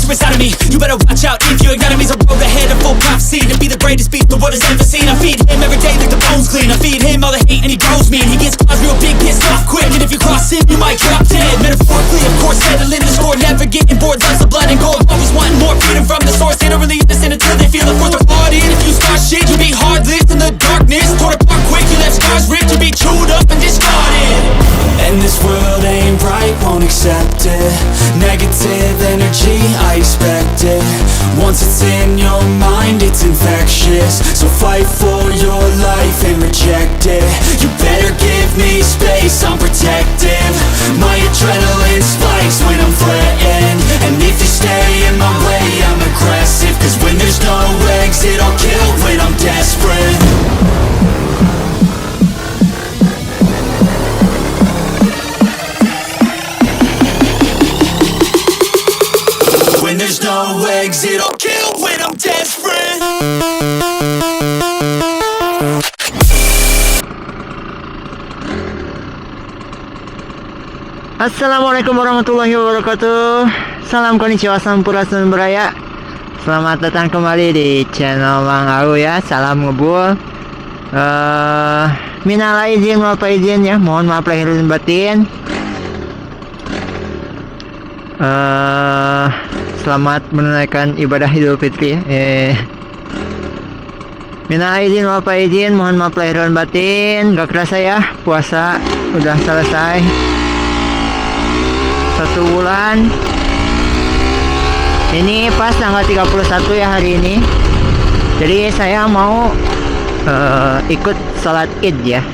dangerous out of me. You better watch out if your enemy's a road ahead of full prophecy. To be the greatest beast the world has ever seen. I feed him every day like the bones clean. I feed him all the hate and he grows me. And he gets claws real big, pissed off quick. And if you cross him, you might drop dead. Metaphorically, of course, settling the score. Never getting bored, loves of blood and gold. Always wanting more freedom from the source. They don't really listen until they feel it for the party. And if you start shit, you be heartless in the darkness. Torn apart quick, you left scars ripped. You be chewed up and discarded. And this world ain't right, won't accept it. Negative energy, I expect it. Once it's in your mind, it's infectious. So fight for your life and reject it. You better give me space, I'm protective. My adrenaline spikes when I'm threatened. And if you stay in my way, I'm aggressive. Cause when there's no exit, I'll kill when I'm desperate. When there's no exit, I'll kill when I'm desperate. Assalamualaikum warahmatullahi wabarakatuh. Salam konnichiwa, sampurasun beraya. Selamat datang kembali di channel Mang Au ya. Salam ngebul. Minal aidin wal faizin ya. Mohon maaf lahir dan batin. Selamat menunaikan ibadah Idul Fitri ya. Minal aidin wal faizin, mohon maaf lahir dan batin. Gak kerasa ya, puasa udah selesai 1 bulan. Ini pas tanggal 31 ya hari ini. Jadi saya mau ikut sholat id ya.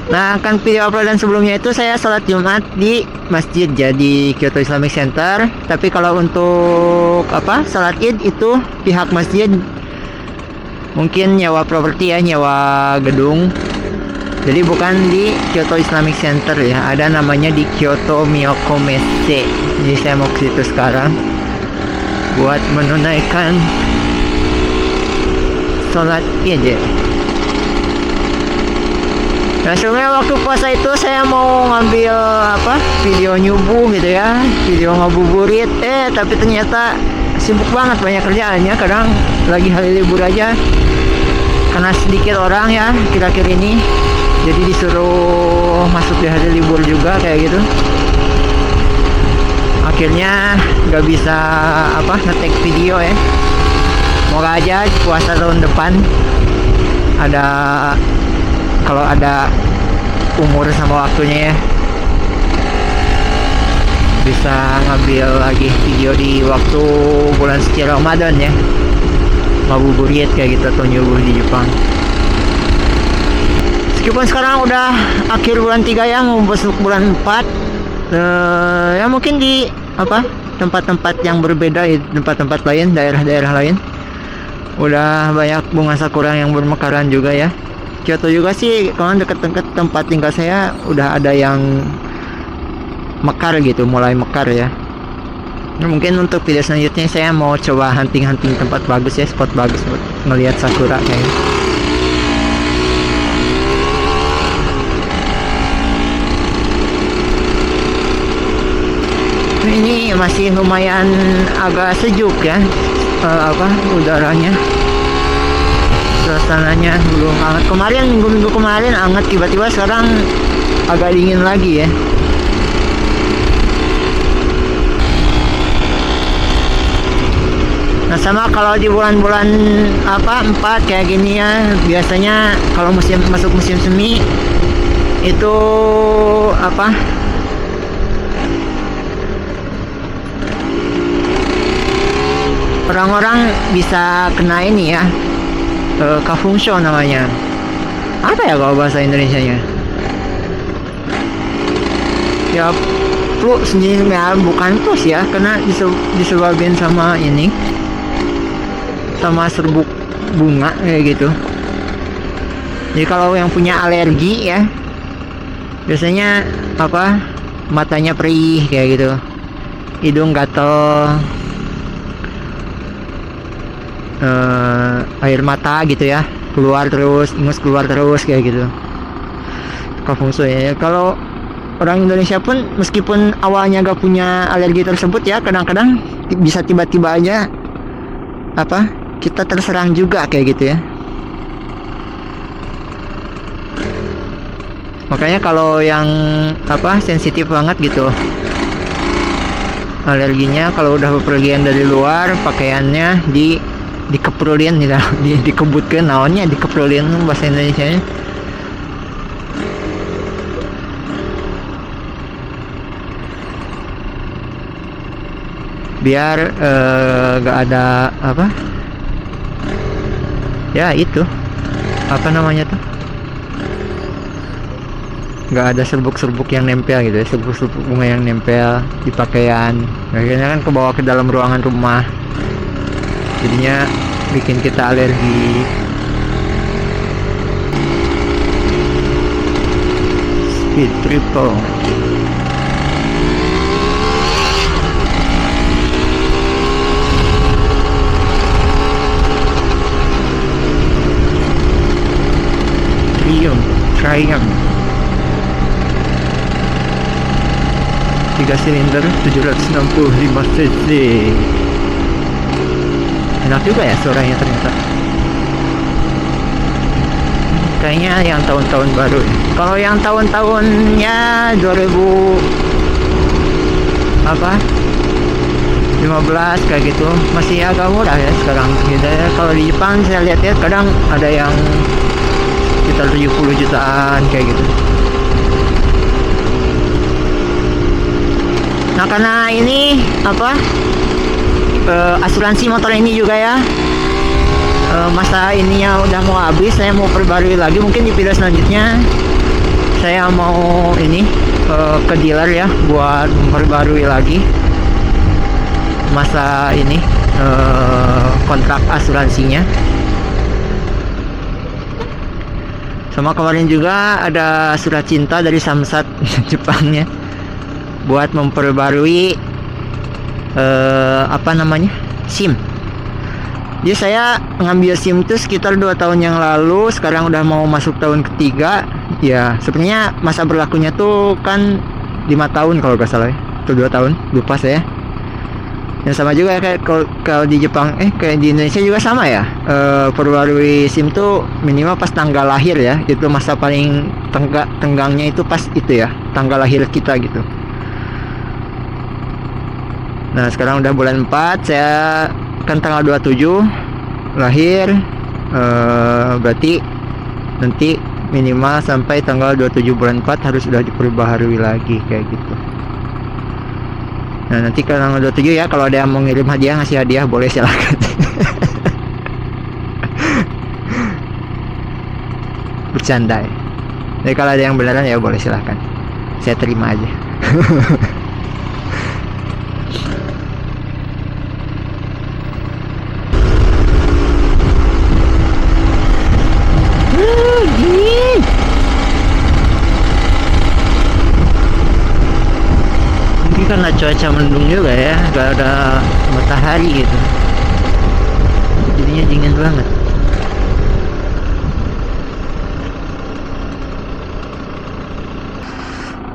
Nah, kan video uploadan sebelumnya itu saya sholat Jumat di masjid ya, di Kyoto Islamic Center. Tapi kalau untuk sholat id itu pihak masjid mungkin nyewa properti ya, nyewa gedung. Jadi bukan di Kyoto Islamic Center ya, ada namanya di Kyoto Miyokomese. Jadi saya mau ke situ sekarang buat menunaikan sholat id ya. Nah, sebenarnya waktu puasa itu saya mau ngambil video nyubuh gitu ya, video ngabuburit, tapi ternyata sibuk banget, banyak kerjaannya. Kadang lagi hari libur aja karena sedikit orang ya kira-kira ini, jadi disuruh masuk di hari libur juga kayak gitu. Akhirnya nggak bisa ngetek video ya. Semoga aja puasa tahun depan kalau ada umur sama waktunya ya, bisa ngambil lagi video di waktu bulan suci Ramadan ya, ngabuburit kayak gitu atau nyubuh di Jepang. Meskipun sekarang udah akhir bulan 3 ya, mau masuk bulan 4, ya mungkin di tempat-tempat yang berbeda, tempat-tempat lain, daerah-daerah lain udah banyak bunga sakura yang bermekaran juga ya. Kyoto juga sih, kalau deket-deket tempat tinggal saya udah ada yang mekar gitu, mulai mekar ya. Nah, mungkin untuk video selanjutnya saya mau coba hunting tempat bagus ya, spot bagus buat ngelihat sakura kayaknya. Ini masih lumayan agak sejuk ya, udaranya. Suasananya belum hangat. Kemarin minggu kemarin hangat, tiba-tiba sekarang agak dingin lagi ya. Nah, sama kalau di bulan-bulan 4 kayak gini ya, biasanya kalau masuk musim semi itu orang-orang bisa kena ini ya, Kafunsho namanya. Apa ya kalau bahasa Indonesianya? Ya flu sendiri ya, bukan flu ya, karena disebabkan sama ini, sama serbuk bunga kayak gitu. Jadi kalau yang punya alergi ya, biasanya matanya perih kayak gitu, hidung gatel, air mata gitu ya, keluar terus, ingus keluar terus kayak gitu. Kafunsho ya. Kalau orang Indonesia pun meskipun awalnya gak punya alergi tersebut ya, kadang-kadang bisa tiba-tiba aja apa kita terserang juga kayak gitu ya. Makanya kalau yang apa sensitif banget gitu alerginya, kalau udah bepergian dari luar pakaiannya dikeprulin gitu, dikebutkan naonnya, dikeprulin bahasa Indonesianya. Biar gak ada apa ya itu apa namanya tuh, nggak ada serbuk-serbuk yang nempel gitu ya, serbuk-serbuk bunga yang nempel di pakaian. Akhirnya kan kebawa ke dalam ruangan rumah, jadinya bikin kita alergi. Speed triple. Triumph 3 silinder 765 cc. Enak juga ya suaranya ternyata. Kayaknya yang tahun-tahun baru ya. Kalau yang tahun-tahunnya 2000 apa 15 kayak gitu masih agak murah ya sekarang gitu ya. Kalau di Jepang saya lihat ya kadang ada yang sekitar 70 jutaan kayak gitu. Nah karena ini apa asuransi motor ini juga ya masa ininya udah mau habis, saya mau perbarui lagi. Mungkin di video selanjutnya saya mau ini ke dealer ya buat memperbarui lagi masa ini kontrak asuransinya. Sama kemarin juga ada surat cinta dari Samsat Jepangnya buat memperbarui apa namanya SIM. Jadi saya ngambil SIM itu sekitar 2 tahun yang lalu, sekarang udah mau masuk tahun ketiga. Ya sebenarnya masa berlakunya tuh kan 5 tahun kalau gak salah ya, atau 2 tahun, lupa saya. Dan sama juga kayak kalau di Jepang kayak di Indonesia juga sama ya, perbarui SIM tuh minimal pas tanggal lahir ya, itu masa paling tenggangnya itu pas itu ya, tanggal lahir kita gitu. Nah sekarang udah bulan 4, saya kan tanggal 27 lahir, berarti nanti minimal sampai tanggal 27 bulan 4 harus sudah diperbaharui lagi kayak gitu. Nah nanti tanggal 27 ya, kalau ada yang mau ngirim hadiah, ngasih hadiah boleh silakan. Bercanda ya. Jadi kalau ada yang beneran ya boleh silakan, saya terima aja. Mungkin karena cuaca mendung juga ya, gak ada matahari gitu, jadinya dingin banget.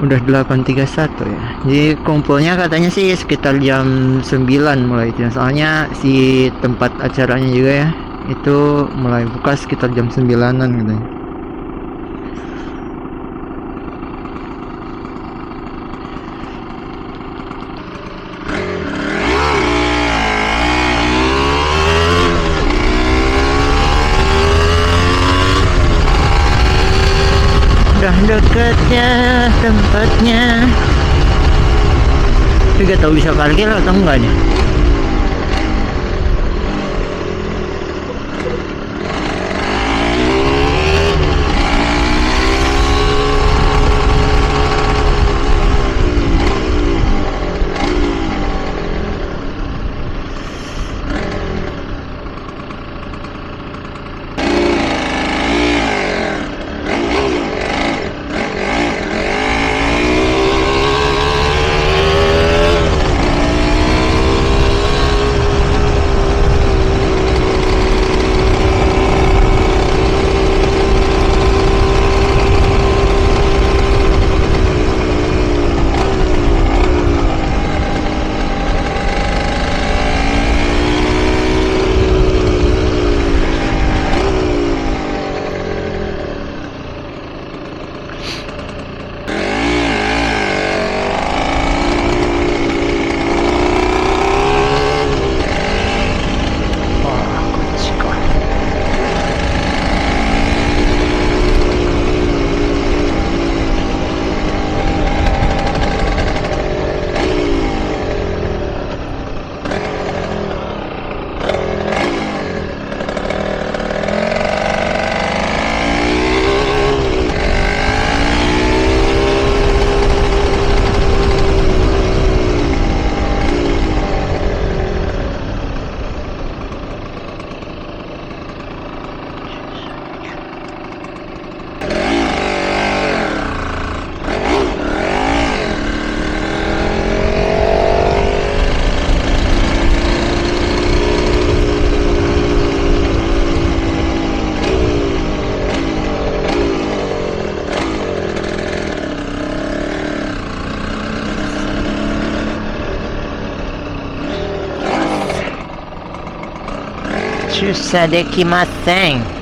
Udah 8.31 ya. Jadi kumpulnya katanya sih sekitar jam 9 mulai itu. Soalnya si tempat acaranya juga ya, itu mulai buka sekitar jam 9-an gitu. Udah dekatnya tempatnya, tapi gak tahu bisa parkir atau enggak nih. 出社できません。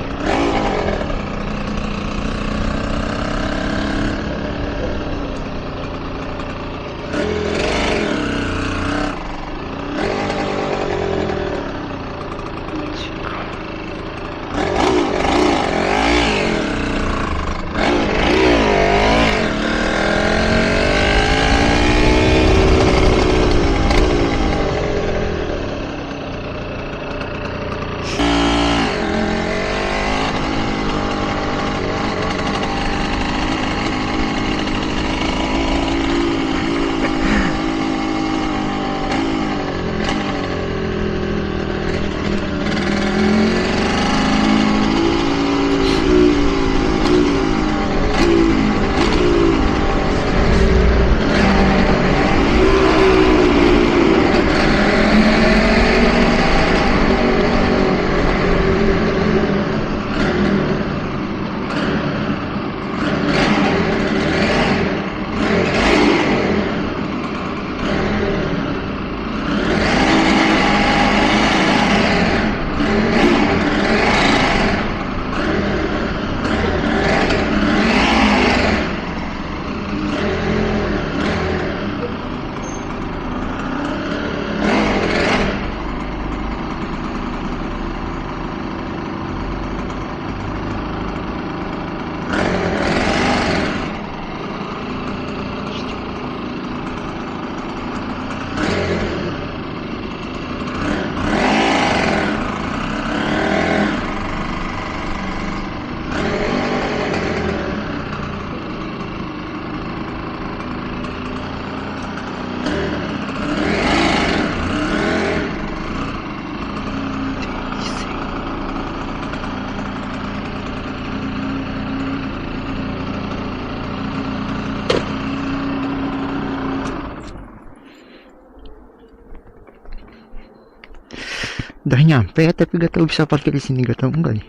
Udah nyampe ya, tapi gak tahu bisa parkir di sini, gak tahu enggak nih.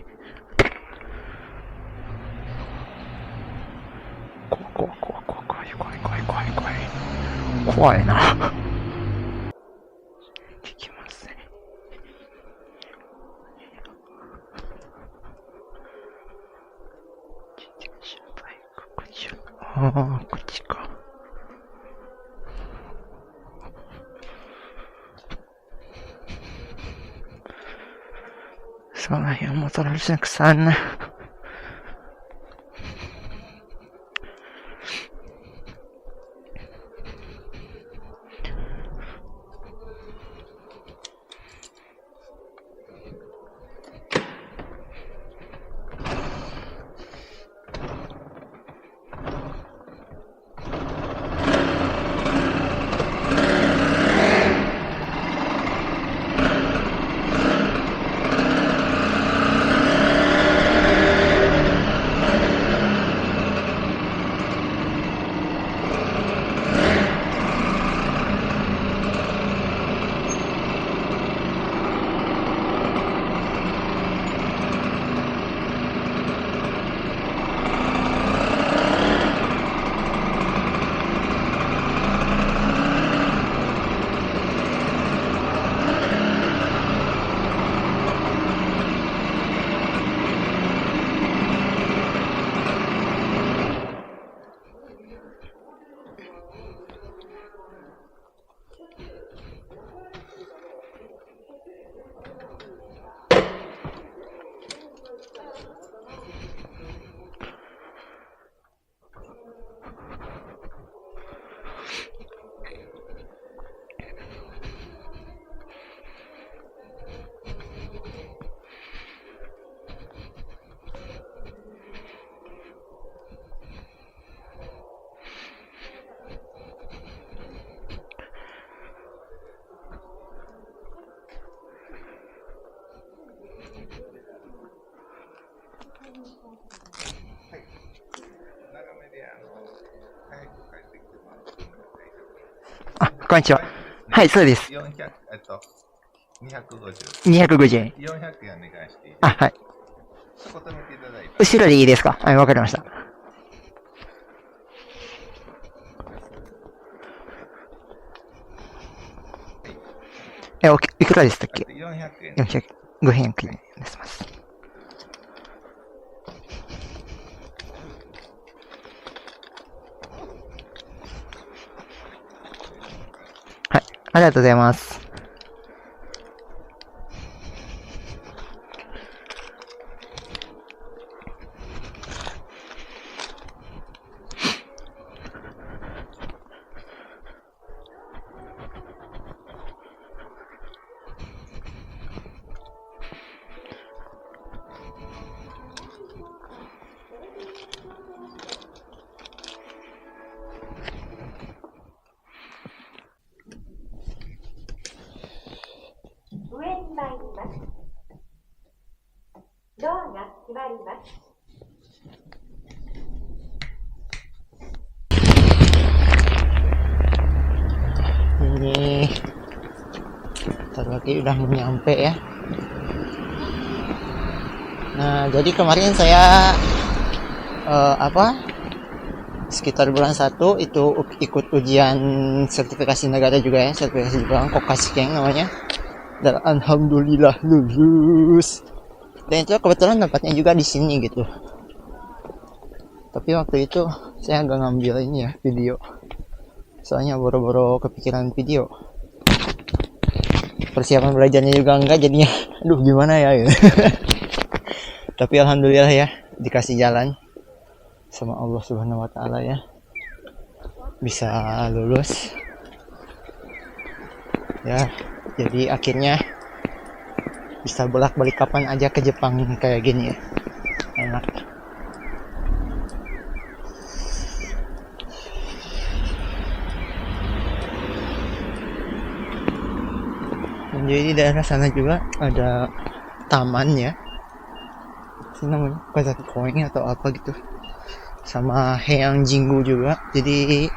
Kuai na. Ah, こっちか。Salah yang motor harusnya ke sana.あ、こんにちは。はい、そうです。400、250。250円。400円お願いしていいですか？あ、はい。そこ止めていただいて。後ろでいいですか？はい、わかりました。いくらでしたっけ？ 400円。400円。500円出します。はい、ありがとうございます。上に参ります。ドアが閉まります。Ini bentar lagi udah mau nyampe ya. Nah, jadi kemarin saya sekitar bulan 1 itu ikut ujian sertifikasi negara juga ya, sertifikasi Jepang, Kokasikeng namanya. Dan alhamdulillah lulus. Dan itu kebetulan dapatnya juga di sini gitu. Tapi waktu itu saya nggak ngambil ini ya, video. Soalnya boro-boro kepikiran video. Persiapan belajarnya juga enggak, jadinya aduh gimana ya gitu. Tapi alhamdulillah ya, dikasih jalan sama Allah Subhanahu wa taala ya. Bisa lulus. Ya, jadi akhirnya bisa bolak-balik kapan aja ke Jepang kayak gini ya. Enak. Dan jadi di daerah sana juga ada taman ya. Ini namanya Okazaki Koen atau apa gitu. Sama Heian Jingu juga. Jadi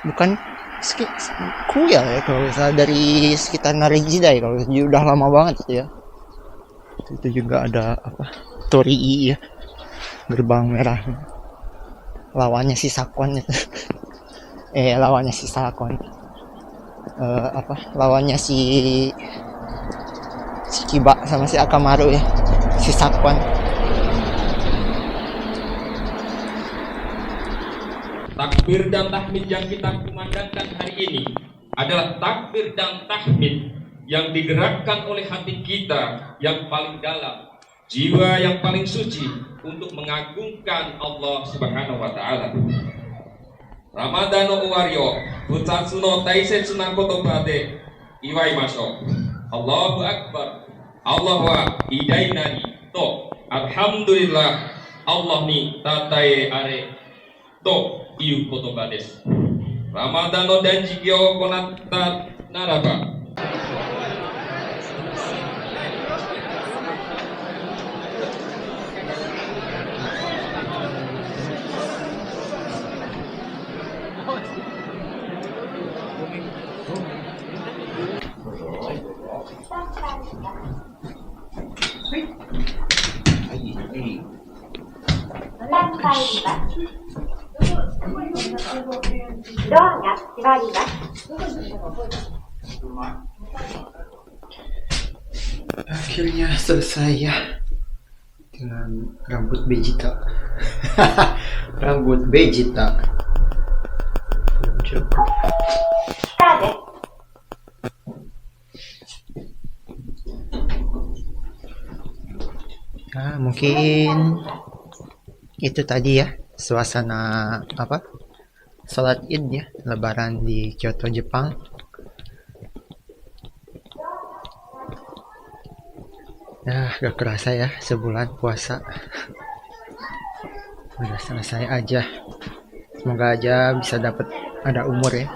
bukan Kuyal ya kalau misalnya dari sekitar Narijidai, kalau udah lama banget itu ya. Itu juga ada apa, Torii ya, gerbang merah, lawannya si Sakon itu. Lawannya si Sakon, lawannya si Kiba sama si Akamaru ya, si Sakon. Takbir dan tahmid yang kita kumandangkan hari ini adalah takbir dan tahmid yang digerakkan oleh hati kita yang paling dalam, jiwa yang paling suci untuk mengagungkan Allah Subhanahu wa taala. Ramadan no owario, futsatsu no taisetsu na kotoba de iwaimashou. Allahu Akbar. Allah wa idai nani to alhamdulillah Allah ni tatae are to いう言葉です。ラマダンの断食を行ったならば、ドアが閉まります。 Akhirnya selesai ya dengan rambut Vegeta. Rambut Vegeta. Cukup. Ya, mungkin itu tadi ya suasana sholat Id ya, Lebaran di Kyoto, Jepang. Ya, gak kerasa ya sebulan puasa. Udah selesai aja. Semoga aja bisa dapat ada umur ya,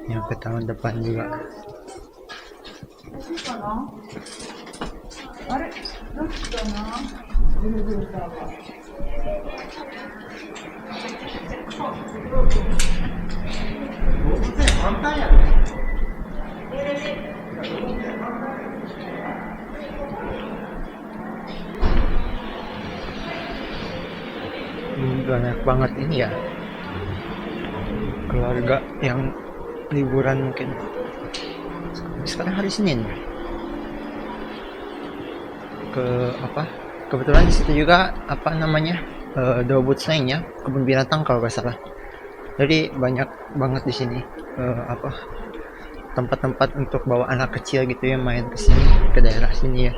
nyampe tahun depan juga. Banyak banget ini ya keluarga yang liburan mungkin. Sekarang hari Senin. ke kebetulan di situ juga Dobut Seng ya, kebun binatang kalau nggak salah. Jadi banyak banget di sini tempat-tempat untuk bawa anak kecil gitu ya, main ke sini, ke daerah sini ya.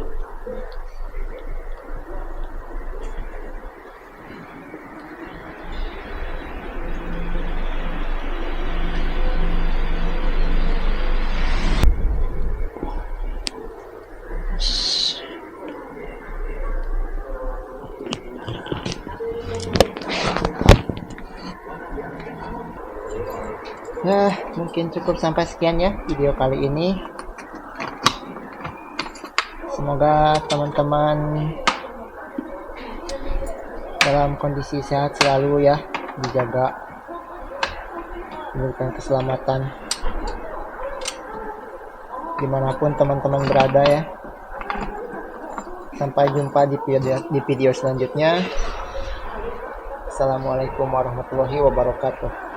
Ya, mungkin cukup sampai sekian ya video kali ini. Semoga teman-teman dalam kondisi sehat selalu ya, dijaga, diberikan keselamatan dimanapun teman-teman berada ya. Sampai jumpa di video selanjutnya. Assalamualaikum warahmatullahi wabarakatuh.